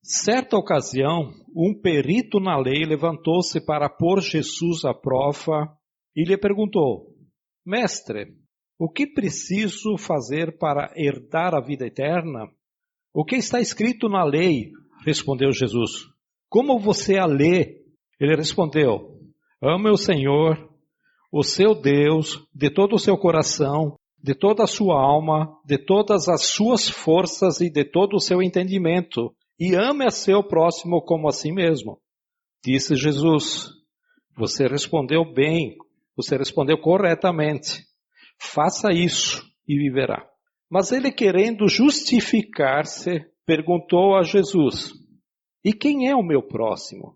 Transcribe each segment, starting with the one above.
Certa ocasião, um perito na lei levantou-se para pôr Jesus à prova e lhe perguntou: Mestre, o que preciso fazer para herdar a vida eterna? O que está escrito na lei? Respondeu Jesus. Como você a lê? Ele respondeu: Ame o Senhor, o seu Deus, de todo o seu coração, de toda a sua alma, de todas as suas forças e de todo o seu entendimento, e ame a seu próximo como a si mesmo. Disse Jesus: Você respondeu bem, você respondeu corretamente. Faça isso e viverá. Mas ele, querendo justificar-se, perguntou a Jesus: E quem é o meu próximo?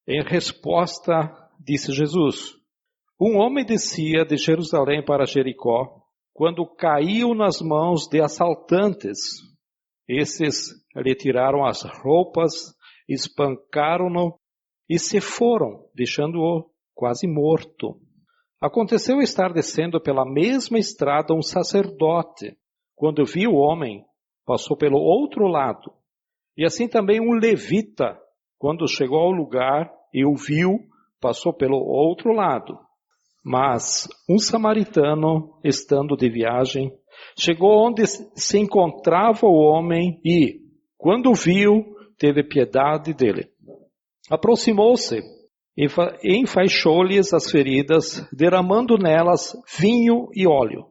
Em resposta, disse Jesus: Um homem descia de Jerusalém para Jericó, quando caiu nas mãos de assaltantes. Esses lhe tiraram as roupas, espancaram-no e se foram, deixando-o quase morto. Aconteceu estar descendo pela mesma estrada um sacerdote. Quando viu o homem, passou pelo outro lado. E assim também um levita, quando chegou ao lugar e o viu, passou pelo outro lado. Mas um samaritano, estando de viagem, chegou onde se encontrava o homem e, quando o viu, teve piedade dele. Aproximou-se e enfaixou-lhes as feridas, derramando nelas vinho e óleo.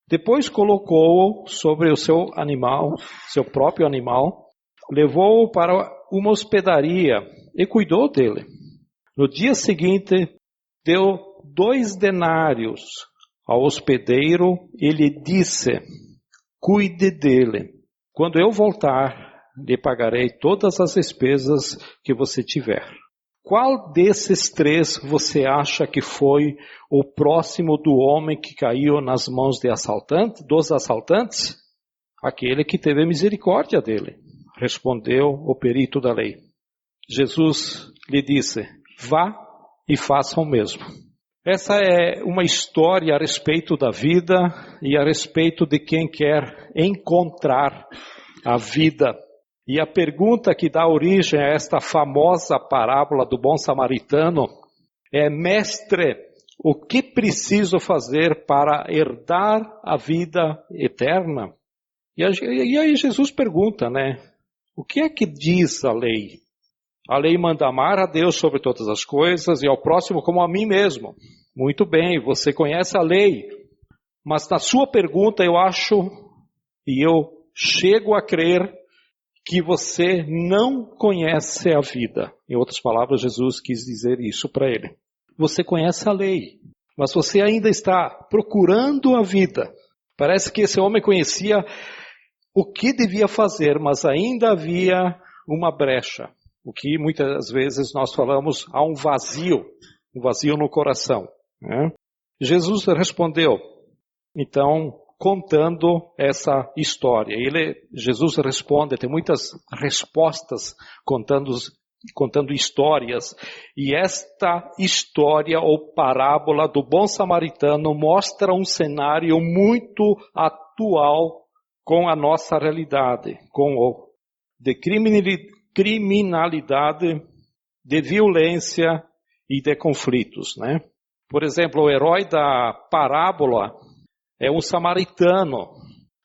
Depois colocou-o sobre o seu animal, seu próprio animal, levou-o para uma hospedaria e cuidou dele. No dia seguinte, deu 2 denários ao hospedeiro e lhe disse: Cuide dele. Quando eu voltar, lhe pagarei todas as despesas que você tiver. Qual desses 3 você acha que foi o próximo do homem que caiu nas mãos dos assaltantes? Aquele que teve misericórdia dele, respondeu o perito da lei. Jesus lhe disse: Vá e faça o mesmo. Essa é uma história a respeito da vida e a respeito de quem quer encontrar a vida. E a pergunta que dá origem a esta famosa parábola do bom samaritano é: Mestre, o que preciso fazer para herdar a vida eterna? E aí Jesus pergunta, né? O que é que diz a lei? A lei manda amar a Deus sobre todas as coisas e ao próximo como a mim mesmo. Muito bem, você conhece a lei. Mas na sua pergunta eu acho, e eu chego a crer, que você não conhece a vida. Em outras palavras, Jesus quis dizer isso para ele. Você conhece a lei, mas você ainda está procurando a vida. Parece que esse homem conhecia o que devia fazer, mas ainda havia uma brecha. O que muitas vezes nós falamos, há um vazio no coração. Né? Jesus respondeu, então, contando essa história. Jesus responde, tem muitas respostas contando histórias. E esta história ou parábola do bom samaritano mostra um cenário muito atual com a nossa realidade, de criminalidade, de violência e de conflitos, né? Por exemplo, o herói da parábola é um samaritano,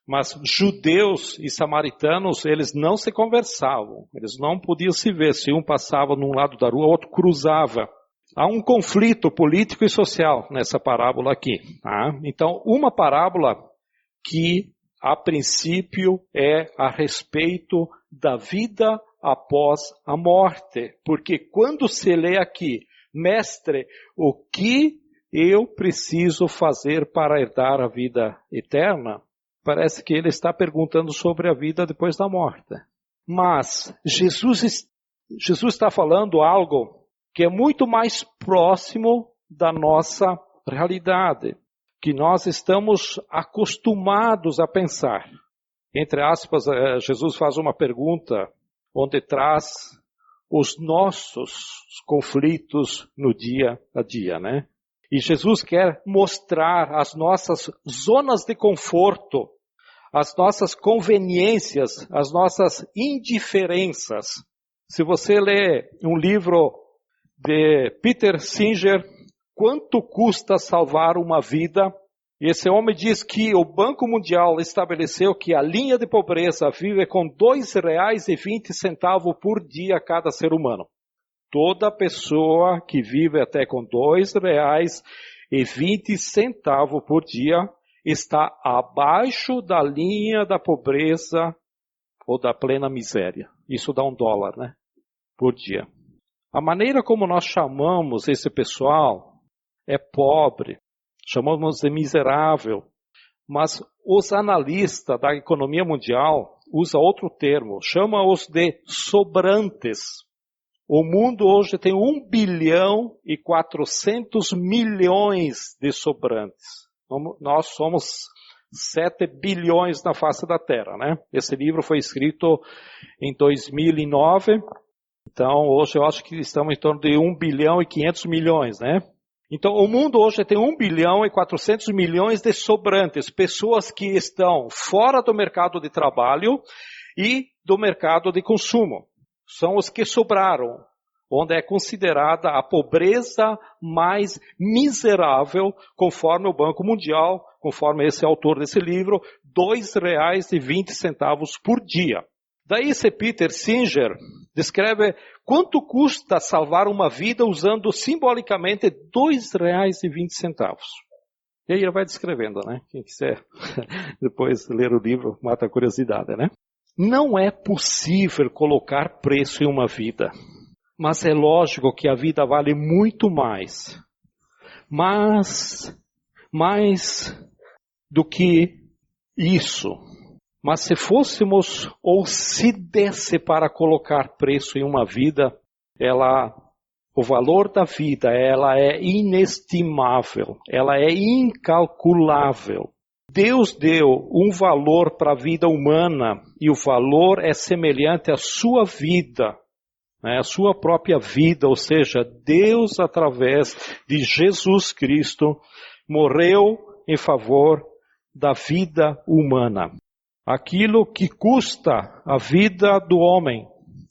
mas judeus e samaritanos, eles não se conversavam, eles não podiam se ver. Se um passava num lado da rua, o outro cruzava. Há um conflito político e social nessa parábola aqui. Tá? Então, uma parábola que, a princípio, é a respeito da vida após a morte. Porque quando se lê aqui, Mestre, o que eu preciso fazer para herdar a vida eterna? Parece que ele está perguntando sobre a vida depois da morte. Mas Jesus está falando algo que é muito mais próximo da nossa realidade, que nós estamos acostumados a pensar. Entre aspas, Jesus faz uma pergunta onde traz os nossos conflitos no dia a dia, né? E Jesus quer mostrar as nossas zonas de conforto, as nossas conveniências, as nossas indiferenças, Se você lê um livro de Peter Singer, Quanto Custa Salvar uma Vida? E esse homem diz que o Banco Mundial estabeleceu que a linha de pobreza vive com R$ 2,20 por dia a cada ser humano. Toda pessoa que vive até com R$ 2,20 por dia está abaixo da linha da pobreza ou da plena miséria. Isso dá $1, né? Por dia. A maneira como nós chamamos esse pessoal é pobre, chamamos de miserável, mas os analistas da economia mundial usam outro termo, chama-os de sobrantes. O mundo hoje tem 1 bilhão e 400 milhões de sobrantes. Nós somos 7 bilhões na face da Terra, né? Esse livro foi escrito em 2009, então hoje eu acho que estamos em torno de 1 bilhão e 500 milhões, né? Então o mundo hoje tem 1 bilhão e 400 milhões de sobrantes, pessoas que estão fora do mercado de trabalho e do mercado de consumo. São os que sobraram, onde é considerada a pobreza mais miserável, conforme o Banco Mundial, conforme esse autor desse livro, R$ 2,20 por dia. Daí esse Peter Singer descreve quanto custa salvar uma vida usando simbolicamente R$ 2,20. E aí ele vai descrevendo, né? Quem quiser depois ler o livro, mata a curiosidade, né? Não é possível colocar preço em uma vida. Mas é lógico que a vida vale muito mais. Mais do que isso. Mas se fôssemos ou se desse para colocar preço em uma vida, o valor da vida, ela é inestimável, ela é incalculável. Deus deu um valor para a vida humana e o valor é semelhante à sua vida, né, a sua própria vida, ou seja, Deus através de Jesus Cristo morreu em favor da vida humana. Aquilo que custa a vida do homem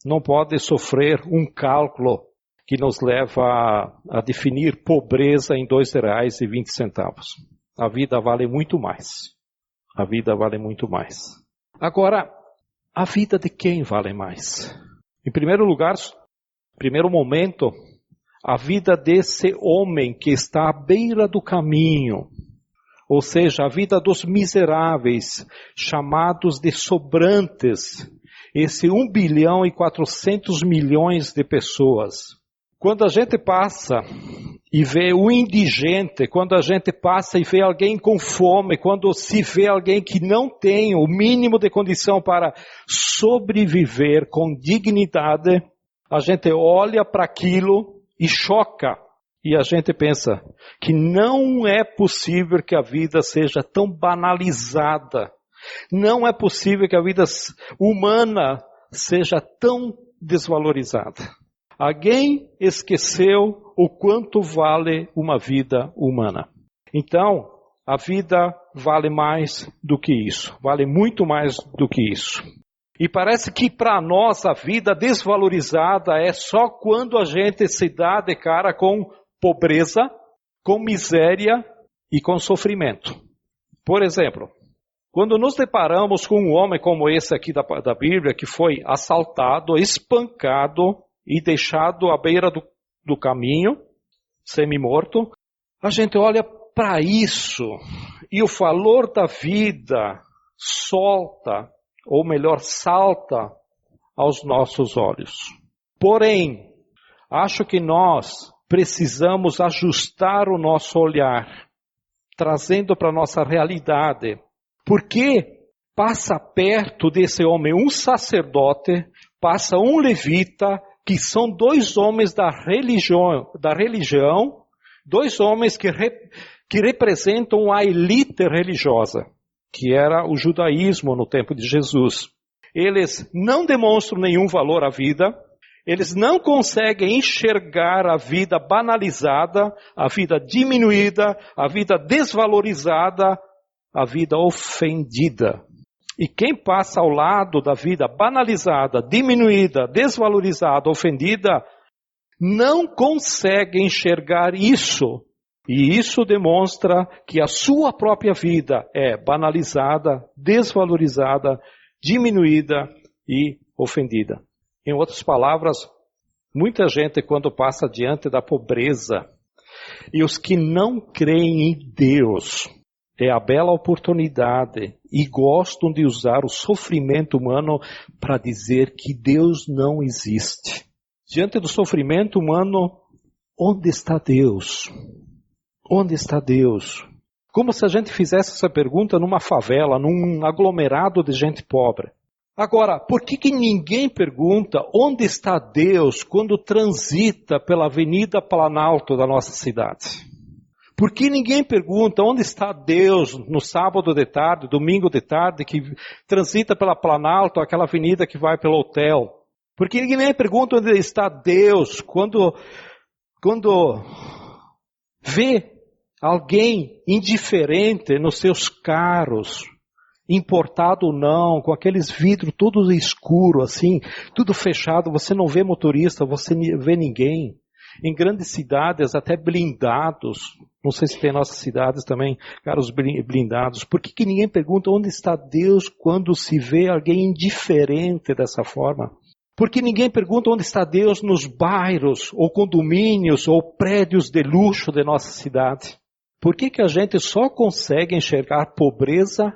não pode sofrer um cálculo que nos leva a definir pobreza em R$ 2,20. A vida vale muito mais. A vida vale muito mais. Agora, a vida de quem vale mais? Em primeiro lugar, primeiro momento, a vida desse homem que está à beira do caminho. Ou seja, a vida dos miseráveis, chamados de sobrantes. Esse 1 bilhão e 400 milhões de pessoas. Quando a gente passa e vê o indigente, quando a gente passa e vê alguém com fome, quando se vê alguém que não tem o mínimo de condição para sobreviver com dignidade, a gente olha para aquilo e choca. E a gente pensa que não é possível que a vida seja tão banalizada. Não é possível que a vida humana seja tão desvalorizada. Alguém esqueceu o quanto vale uma vida humana. Então, a vida vale mais do que isso. Vale muito mais do que isso. E parece que para nós a vida desvalorizada é só quando a gente se dá de cara com pobreza, com miséria e com sofrimento. Por exemplo, quando nos deparamos com um homem como esse aqui da Bíblia, que foi assaltado, espancado e deixado à beira do caminho, semi-morto, a gente olha para isso e o valor da vida salta aos nossos olhos. Porém, acho que nós precisamos ajustar o nosso olhar, trazendo para a nossa realidade. Porque passa perto desse homem um sacerdote, passa um levita, que são dois homens da religião, dois homens que representam a elite religiosa, que era o judaísmo no tempo de Jesus. Eles não demonstram nenhum valor à vida, eles não conseguem enxergar a vida banalizada, a vida diminuída, a vida desvalorizada, a vida ofendida. E quem passa ao lado da vida banalizada, diminuída, desvalorizada, ofendida, não consegue enxergar isso. E isso demonstra que a sua própria vida é banalizada, desvalorizada, diminuída e ofendida. Em outras palavras, muita gente quando passa diante da pobreza, e os que não creem em Deus, é a bela oportunidade e gostam de usar o sofrimento humano para dizer que Deus não existe. Diante do sofrimento humano, onde está Deus? Onde está Deus? Como se a gente fizesse essa pergunta numa favela, num aglomerado de gente pobre. Agora, por que ninguém pergunta onde está Deus quando transita pela Avenida Planalto da nossa cidade? Por que ninguém pergunta onde está Deus no sábado de tarde, domingo de tarde, que transita pela Planalto, aquela avenida que vai pelo hotel? Por que ninguém pergunta onde está Deus quando vê alguém indiferente nos seus carros, importado ou não, com aqueles vidros todos escuros, assim, tudo fechado, você não vê motorista, você não vê ninguém. Em grandes cidades, até blindados, não sei se tem em nossas cidades também, carros blindados. Por que ninguém pergunta onde está Deus quando se vê alguém indiferente dessa forma? Por que ninguém pergunta onde está Deus nos bairros, ou condomínios, ou prédios de luxo de nossa cidade? Por que a gente só consegue enxergar pobreza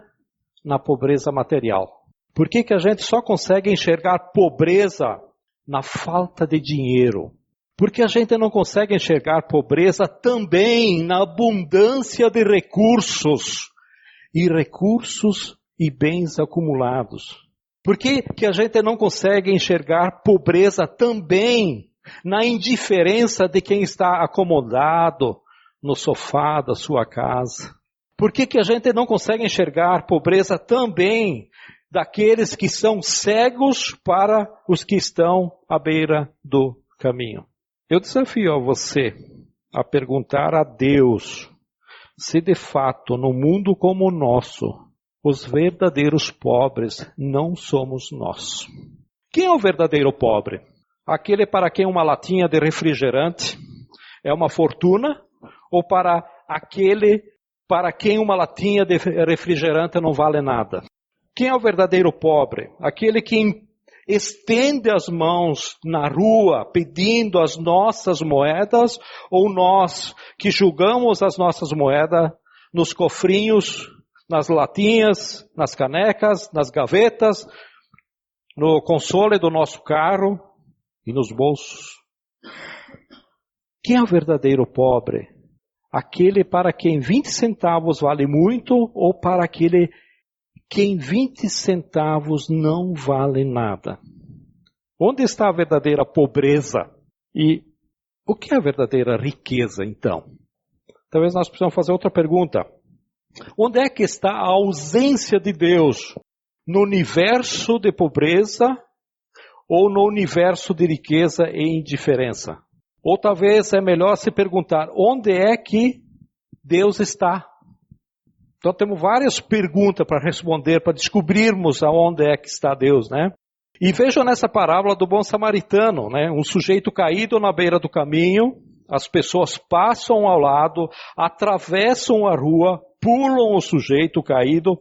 na pobreza material? Por que a gente só consegue enxergar pobreza na falta de dinheiro? Por que a gente não consegue enxergar pobreza também na abundância de recursos e bens acumulados? Por que a gente não consegue enxergar pobreza também na indiferença de quem está acomodado no sofá da sua casa? Por que a gente não consegue enxergar pobreza também daqueles que são cegos para os que estão à beira do caminho? Eu desafio a você a perguntar a Deus se de fato no mundo como o nosso, os verdadeiros pobres não somos nós. Quem é o verdadeiro pobre? Aquele para quem uma latinha de refrigerante é uma fortuna, ou para aquele para quem uma latinha de refrigerante não vale nada? Quem é o verdadeiro pobre? Aquele que estende as mãos na rua pedindo as nossas moedas, ou nós que julgamos as nossas moedas nos cofrinhos, nas latinhas, nas canecas, nas gavetas, no console do nosso carro e nos bolsos? Quem é o verdadeiro pobre? Aquele para quem 20 centavos vale muito, ou para aquele quem 20 centavos não vale nada? Onde está a verdadeira pobreza? E o que é a verdadeira riqueza, então? Talvez nós precisamos fazer outra pergunta. Onde é que está a ausência de Deus? No universo de pobreza ou no universo de riqueza e indiferença? Ou talvez é melhor se perguntar, onde é que Deus está? Então temos várias perguntas para responder, para descobrirmos aonde é que está Deus, né? E vejam nessa parábola do bom samaritano, né? Um sujeito caído na beira do caminho, as pessoas passam ao lado, atravessam a rua, pulam o sujeito caído,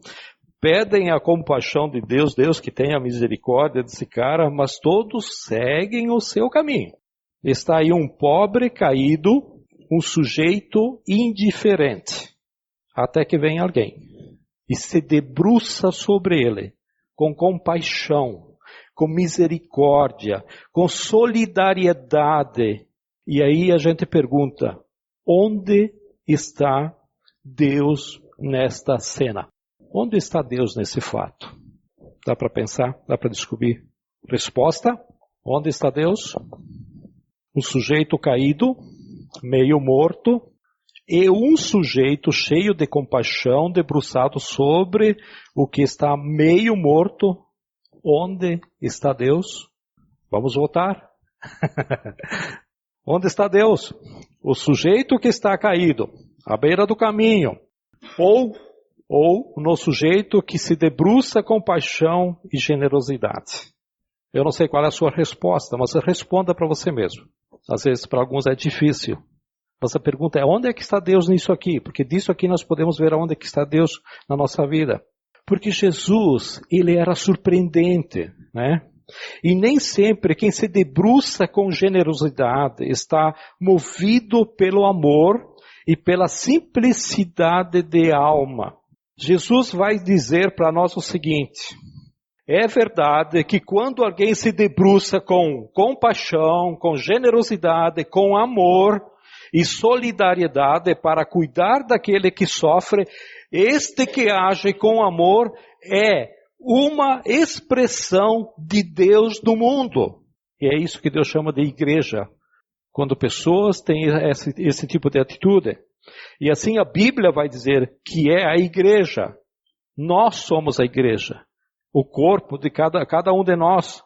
pedem a compaixão de Deus, Deus que tenha misericórdia desse cara, mas todos seguem o seu caminho. Está aí um pobre caído, um sujeito indiferente. Até que vem alguém e se debruça sobre ele com compaixão, com misericórdia, com solidariedade. E aí a gente pergunta, onde está Deus nesta cena? Onde está Deus nesse fato? Dá para pensar? Dá para descobrir? Resposta? Onde está Deus? Um sujeito caído, meio morto, e um sujeito cheio de compaixão, debruçado sobre o que está meio morto. Onde está Deus? Vamos voltar. Onde está Deus? O sujeito que está caído, à beira do caminho, ou ou no sujeito que se debruça com paixão e generosidade? Eu não sei qual é a sua resposta, mas responda para você mesmo. Às vezes para alguns é difícil. Mas a pergunta é, onde é que está Deus nisso aqui? Porque disso aqui nós podemos ver onde é que está Deus na nossa vida. Porque Jesus, ele era surpreendente, né? E nem sempre quem se debruça com generosidade está movido pelo amor e pela simplicidade de alma. Jesus vai dizer para nós o seguinte: é verdade que quando alguém se debruça com compaixão, com generosidade, com amor e solidariedade para cuidar daquele que sofre, este que age com amor é uma expressão de Deus no mundo. E é isso que Deus chama de igreja. Quando pessoas têm esse tipo de atitude. E assim a Bíblia vai dizer que é a igreja. Nós somos a igreja. O corpo de cada um de nós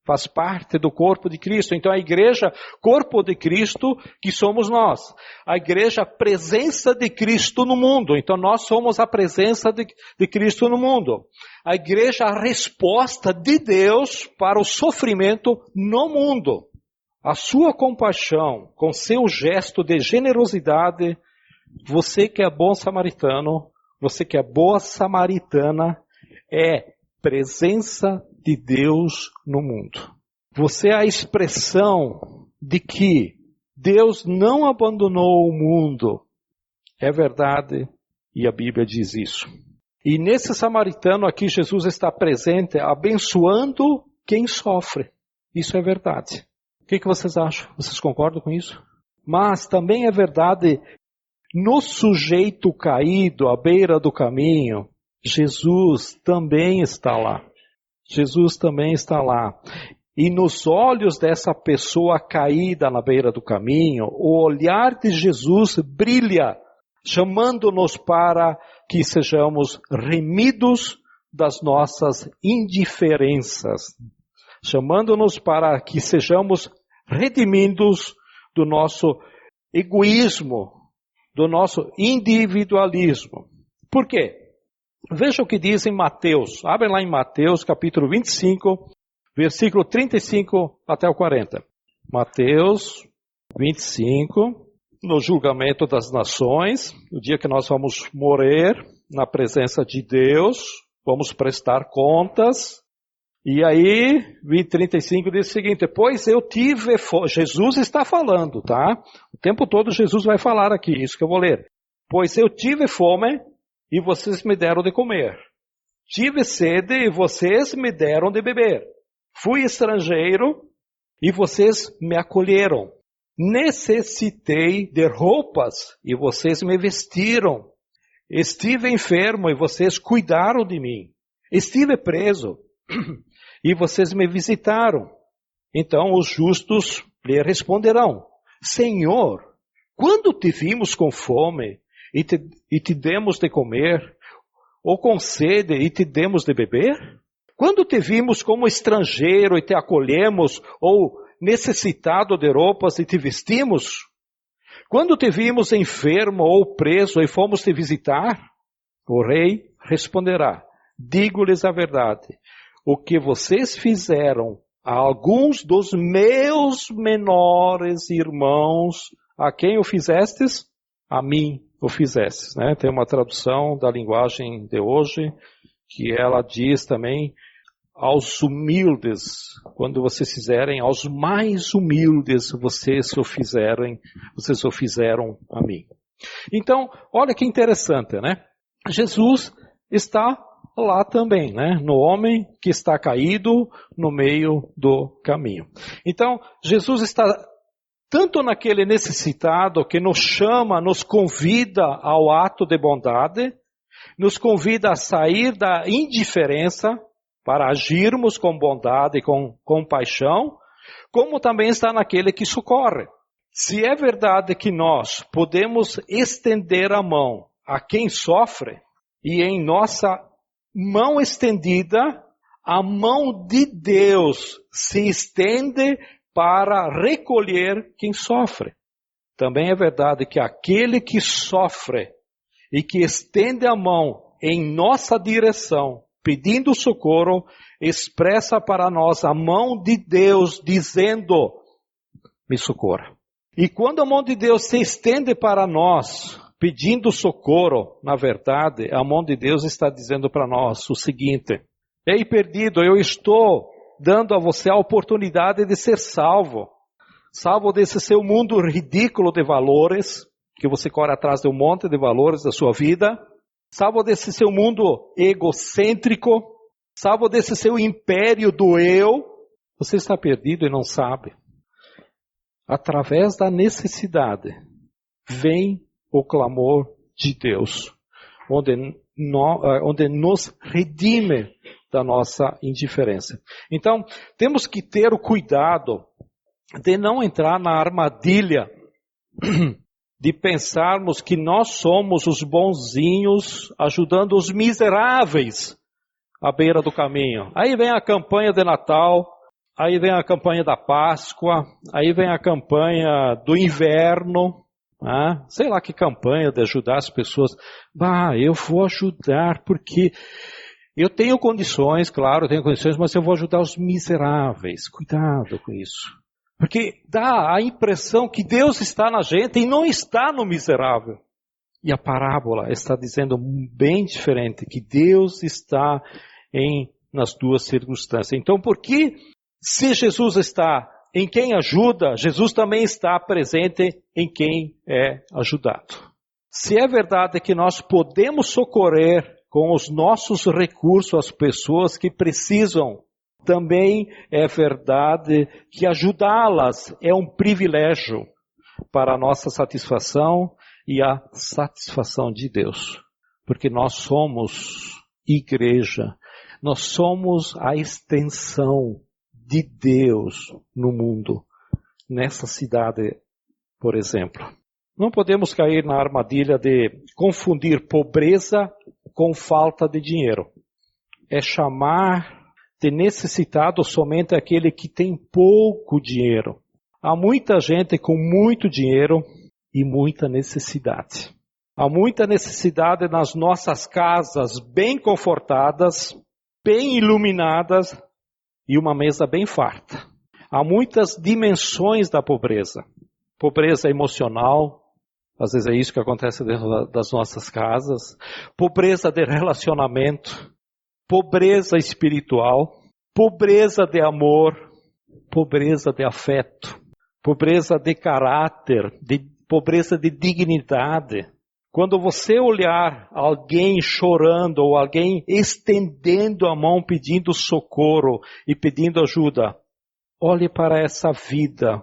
faz parte do corpo de Cristo. Então a igreja, corpo de Cristo, que somos nós. A igreja, presença de Cristo no mundo. Então nós somos a presença de Cristo no mundo. A igreja, a resposta de Deus para o sofrimento no mundo. A sua compaixão, com seu gesto de generosidade, você que é bom samaritano, você que é boa samaritana, é presença de Deus no mundo. Você é a expressão de que Deus não abandonou o mundo. É verdade, e a Bíblia diz isso. E nesse samaritano aqui, Jesus está presente, abençoando quem sofre. Isso é verdade. O que vocês acham? Vocês concordam com isso? Mas também é verdade, no sujeito caído à beira do caminho, Jesus também está lá. Jesus também está lá. E nos olhos dessa pessoa caída na beira do caminho, o olhar de Jesus brilha, chamando-nos para que sejamos remidos das nossas indiferenças, chamando-nos para que sejamos redimidos do nosso egoísmo, do nosso individualismo. Por quê? Veja o que diz em Mateus. Abre lá em Mateus, capítulo 25, versículo 35 até o 40. Mateus 25, no julgamento das nações, o dia que nós vamos morrer na presença de Deus, vamos prestar contas. E aí, 35 diz o seguinte: pois eu tive fome. Jesus está falando, tá? O tempo todo Jesus vai falar aqui, isso que eu vou ler. Pois eu tive fome e vocês me deram de comer. Tive sede e vocês me deram de beber. Fui estrangeiro e vocês me acolheram. Necessitei de roupas e vocês me vestiram. Estive enfermo e vocês cuidaram de mim. Estive preso e vocês me visitaram. Então os justos lhe responderão: Senhor, quando te vimos com fome e te demos de comer, ou com sede e te demos de beber? Quando te vimos como estrangeiro e te acolhemos, ou necessitado de roupas e te vestimos? Quando te vimos enfermo ou preso e fomos te visitar? O rei responderá: digo-lhes a verdade, o que vocês fizeram a alguns dos meus menores irmãos, a quem o fizestes? A mim o fizestes, né? Tem uma tradução da linguagem de hoje, que ela diz também, aos humildes, quando vocês fizerem aos mais humildes, vocês o fizeram a mim. Então, olha que interessante, né? Jesus está lá também, né? No homem que está caído no meio do caminho. Então, Jesus está tanto naquele necessitado que nos chama, nos convida ao ato de bondade, nos convida a sair da indiferença para agirmos com bondade e com compaixão, como também está naquele que socorre. Se é verdade que nós podemos estender a mão a quem sofre, e em nossa mão estendida, a mão de Deus se estende para recolher quem sofre. Também é verdade que aquele que sofre e que estende a mão em nossa direção, pedindo socorro, expressa para nós a mão de Deus dizendo, me socorra. E quando a mão de Deus se estende para nós, pedindo socorro, na verdade, a mão de Deus está dizendo para nós o seguinte, ei perdido, eu estou dando a você a oportunidade de ser salvo. Salvo desse seu mundo ridículo de valores, que você corre atrás de um monte de valores da sua vida. Salvo desse seu mundo egocêntrico. Salvo desse seu império do eu. Você está perdido e não sabe. Através da necessidade, vem o clamor de Deus, onde nos redime da nossa indiferença. Então, temos que ter o cuidado de não entrar na armadilha de pensarmos que nós somos os bonzinhos ajudando os miseráveis à beira do caminho. Aí vem a campanha de Natal, aí vem a campanha da Páscoa, aí vem a campanha do inverno, sei lá que campanha de ajudar as pessoas. Eu vou ajudar porque eu tenho condições, claro, eu tenho condições, mas eu vou ajudar os miseráveis. Cuidado com isso. Porque dá a impressão que Deus está na gente e não está no miserável. E a parábola está dizendo bem diferente, que Deus está nas duas circunstâncias. Então, por que, se Jesus está em quem ajuda, Jesus também está presente em quem é ajudado? Se é verdade que nós podemos socorrer com os nossos recursos as pessoas que precisam, também é verdade que ajudá-las é um privilégio para a nossa satisfação e a satisfação de Deus. Porque nós somos igreja, nós somos a extensão de Deus no mundo, nessa cidade, por exemplo. Não podemos cair na armadilha de confundir pobreza com falta de dinheiro. É chamar de necessitado somente aquele que tem pouco dinheiro. Há muita gente com muito dinheiro e muita necessidade. Há muita necessidade nas nossas casas bem confortadas, bem iluminadas e uma mesa bem farta. Há muitas dimensões da pobreza. Pobreza emocional, às vezes é isso que acontece dentro das nossas casas. Pobreza de relacionamento. Pobreza espiritual, pobreza de amor, pobreza de afeto, pobreza de caráter, pobreza de dignidade. Quando você olhar alguém chorando ou alguém estendendo a mão pedindo socorro e pedindo ajuda, olhe para essa vida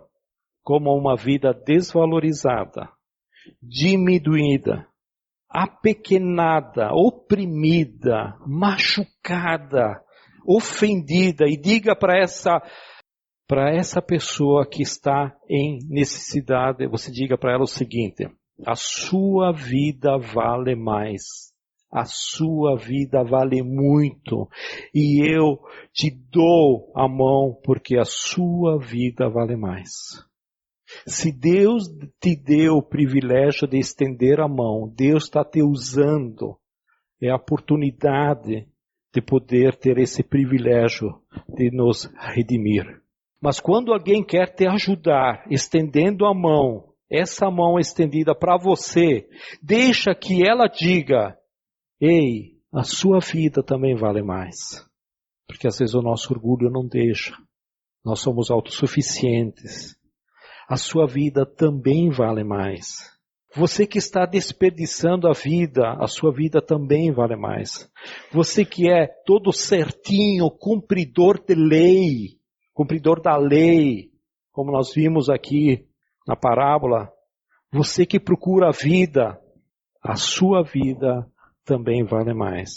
como uma vida desvalorizada, diminuída, apequenada, oprimida, machucada, ofendida, e diga para essa pessoa que está em necessidade, você diga para ela o seguinte: a sua vida vale mais, a sua vida vale muito, e eu te dou a mão porque a sua vida vale mais. Se Deus te deu o privilégio de estender a mão, Deus está te usando. É a oportunidade de poder ter esse privilégio de nos redimir. Mas quando alguém quer te ajudar, estendendo a mão, essa mão estendida para você, deixa que ela diga, ei, a sua vida também vale mais. Porque às vezes o nosso orgulho não deixa. Nós somos autossuficientes. A sua vida também vale mais. Você que está desperdiçando a vida, a sua vida também vale mais. Você que é todo certinho, cumpridor de lei, cumpridor da lei, como nós vimos aqui na parábola, você que procura a vida, a sua vida também vale mais.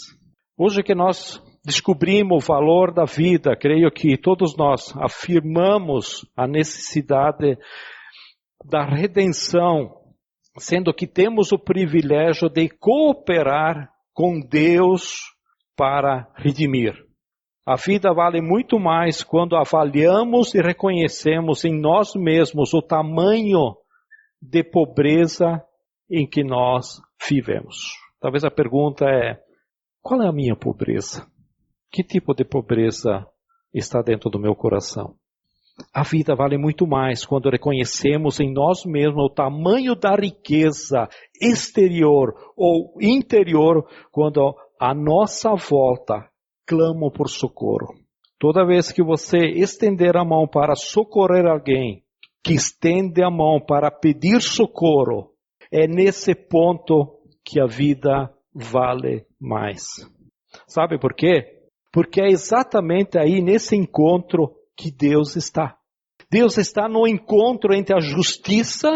Hoje que nós descobrimos o valor da vida, creio que todos nós afirmamos a necessidade da redenção, sendo que temos o privilégio de cooperar com Deus para redimir. A vida vale muito mais quando avaliamos e reconhecemos em nós mesmos o tamanho de pobreza em que nós vivemos. Talvez a pergunta é, Qual é a minha pobreza? Que tipo de pobreza está dentro do meu coração? A vida vale muito mais quando reconhecemos em nós mesmos o tamanho da riqueza exterior ou interior, quando a nossa volta clama por socorro. Toda vez que você estender a mão para socorrer alguém, que estende a mão para pedir socorro, é nesse ponto que a vida vale mais. Sabe por quê? Porque é exatamente aí nesse encontro que Deus está. Deus está no encontro entre a justiça,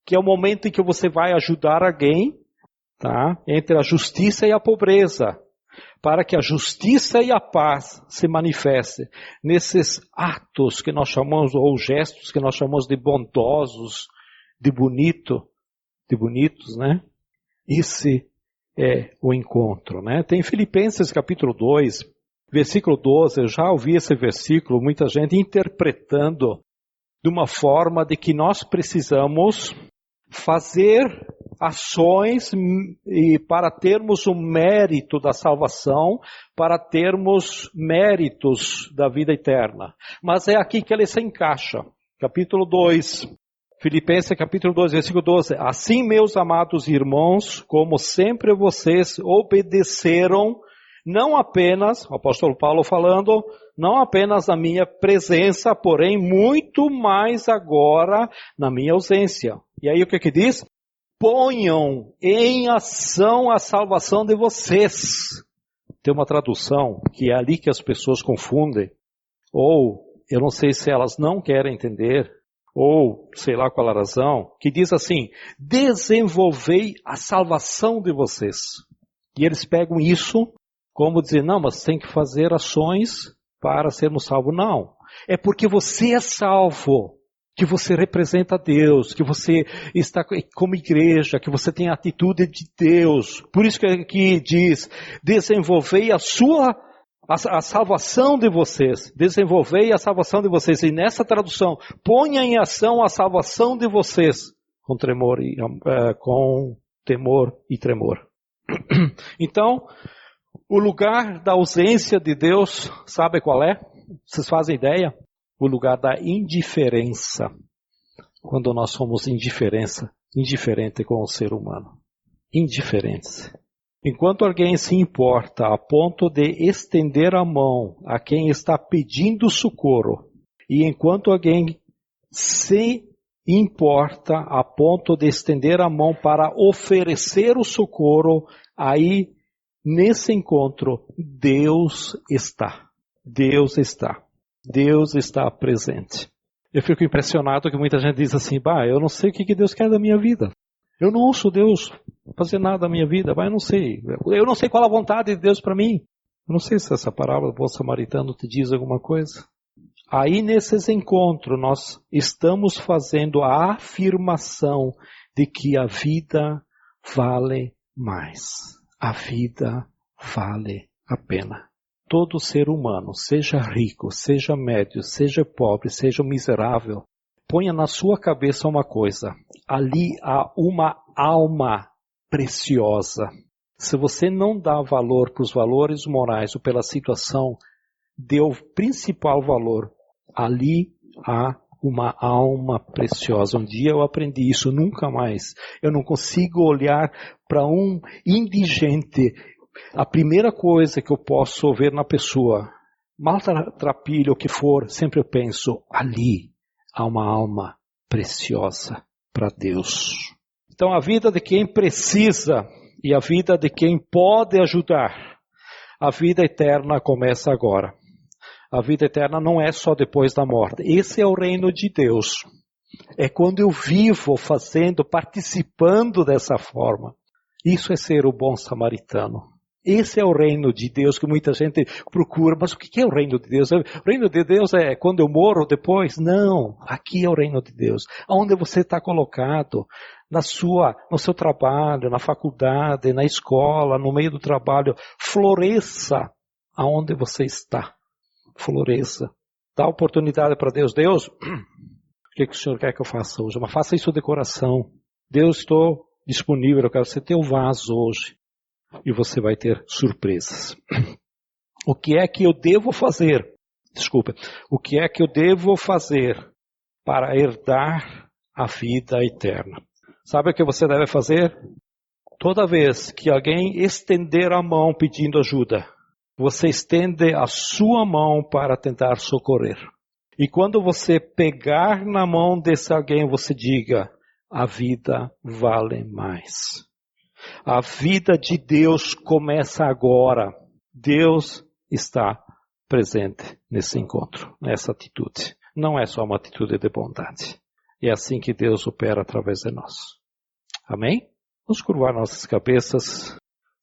que é o momento em que você vai ajudar alguém, tá? Entre a justiça e a pobreza, para que a justiça e a paz se manifestem nesses atos que nós chamamos, ou gestos que nós chamamos de bondosos, de bonitos, né? Esse é o encontro, né? Tem Filipenses capítulo 2, versículo 12, eu já ouvi esse versículo, muita gente interpretando de uma forma de que nós precisamos fazer ações e para termos o mérito da salvação, para termos méritos da vida eterna. Mas é aqui que ele se encaixa. Capítulo 2, Filipenses capítulo 2, versículo 12. Assim, meus amados irmãos, como sempre vocês obedeceram, não apenas, o apóstolo Paulo falando, não apenas na minha presença, porém muito mais agora na minha ausência. E aí o que diz? Ponham em ação a salvação de vocês. Tem uma tradução que é ali que as pessoas confundem, ou eu não sei se elas não querem entender, ou sei lá qual a razão, que diz assim, desenvolvei a salvação de vocês. E eles pegam isso como dizer, não, mas tem que fazer ações para sermos salvos. Não, é porque você é salvo, que você representa Deus, que você está como igreja, que você tem a atitude de Deus. Por isso que aqui diz, desenvolvei a salvação de vocês. Desenvolvei a salvação de vocês. E nessa tradução, ponha em ação a salvação de vocês com temor e tremor. Então, o lugar da ausência de Deus, sabe qual é? Vocês fazem ideia? O lugar da indiferença. Quando nós somos indiferente com o ser humano. Indiferente. Enquanto alguém se importa a ponto de estender a mão a quem está pedindo socorro, e enquanto alguém se importa a ponto de estender a mão para oferecer o socorro, aí, nesse encontro, Deus está. Deus está. Deus está presente. Eu fico impressionado que muita gente diz assim, eu não sei o que Deus quer da minha vida. Eu não ouço Deus fazer nada da minha vida, eu não sei. Eu não sei qual a vontade de Deus para mim. Eu não sei se essa parábola do bom samaritano te diz alguma coisa. Aí nesses encontros nós estamos fazendo a afirmação de que a vida vale mais. A vida vale a pena. Todo ser humano, seja rico, seja médio, seja pobre, seja miserável, ponha na sua cabeça uma coisa. Ali há uma alma preciosa. Se você não dá valor para os valores morais ou pela situação, dê o principal valor. Ali há uma alma preciosa. Um dia eu aprendi isso, nunca mais. Eu não consigo olhar para um indigente. A primeira coisa que eu posso ver na pessoa, maltrapilho ou o que for, sempre eu penso, ali há uma alma preciosa para Deus. Então a vida de quem precisa e a vida de quem pode ajudar, a vida eterna começa agora. A vida eterna não é só depois da morte. Esse é o reino de Deus. É quando eu vivo fazendo, participando dessa forma. Isso é ser o bom samaritano. Esse é o reino de Deus que muita gente procura. Mas o que é o reino de Deus? O reino de Deus é quando eu morro depois? Não, aqui é o reino de Deus. Onde você está colocado, no seu trabalho, na faculdade, na escola, no meio do trabalho, floresça aonde você está. Floresça. Dá oportunidade para Deus. Deus, o que o Senhor quer que eu faça hoje? Mas faça isso de coração. Deus, estou disponível, eu quero ser teu vaso hoje. e você vai ter surpresas. O que é que eu devo fazer? Desculpa. O que é que eu devo fazer para herdar a vida eterna? Sabe o que você deve fazer? Toda vez que alguém estender a mão pedindo ajuda, você estende a sua mão para tentar socorrer. E quando você pegar na mão desse alguém, você diga, a vida vale mais. A vida de Deus começa agora. Deus está presente nesse encontro, nessa atitude. Não é só uma atitude de bondade. É assim que Deus opera através de nós. Amém? Vamos curvar nossas cabeças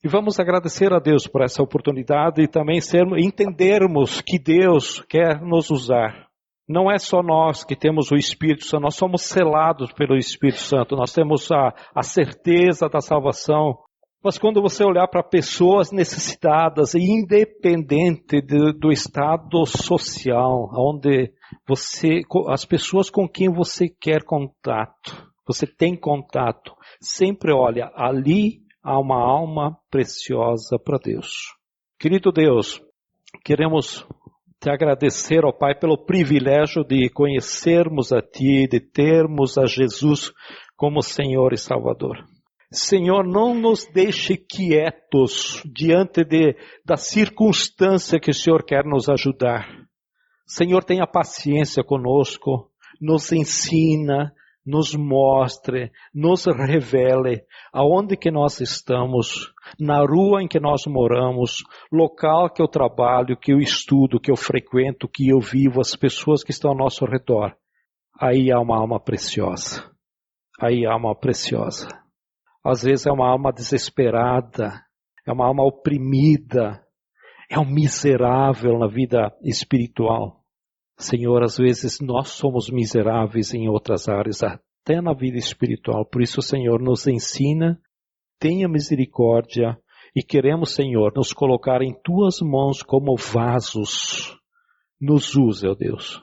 e vamos agradecer a Deus por essa oportunidade e também entendermos que Deus quer nos usar. Não é só nós que temos o Espírito Santo, nós somos selados pelo Espírito Santo, nós temos a certeza da salvação. Mas quando você olhar para pessoas necessitadas e independente do estado social, onde as pessoas com quem você quer contato, você tem contato, sempre olha, ali há uma alma preciosa para Deus. Querido Deus, queremos te agradecer, ó Pai, pelo privilégio de conhecermos a Ti, de termos a Jesus como Senhor e Salvador. Senhor, não nos deixe quietos diante da circunstância que o Senhor quer nos ajudar. Senhor, tenha paciência conosco, nos ensina, nos mostre, nos revele aonde que nós estamos, na rua em que nós moramos, local que eu trabalho, que eu estudo, que eu frequento, que eu vivo, as pessoas que estão ao nosso redor. Aí há uma alma preciosa. Aí há uma preciosa. Às vezes é uma alma desesperada, é uma alma oprimida, é um miserável na vida espiritual. Senhor, às vezes nós somos miseráveis em outras áreas, até na vida espiritual. Por isso, Senhor, nos ensina, tenha misericórdia e queremos, Senhor, nos colocar em Tuas mãos como vasos. Nos use, ó Deus,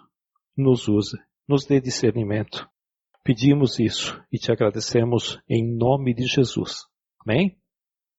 nos use, nos dê discernimento. Pedimos isso e te agradecemos em nome de Jesus. Amém?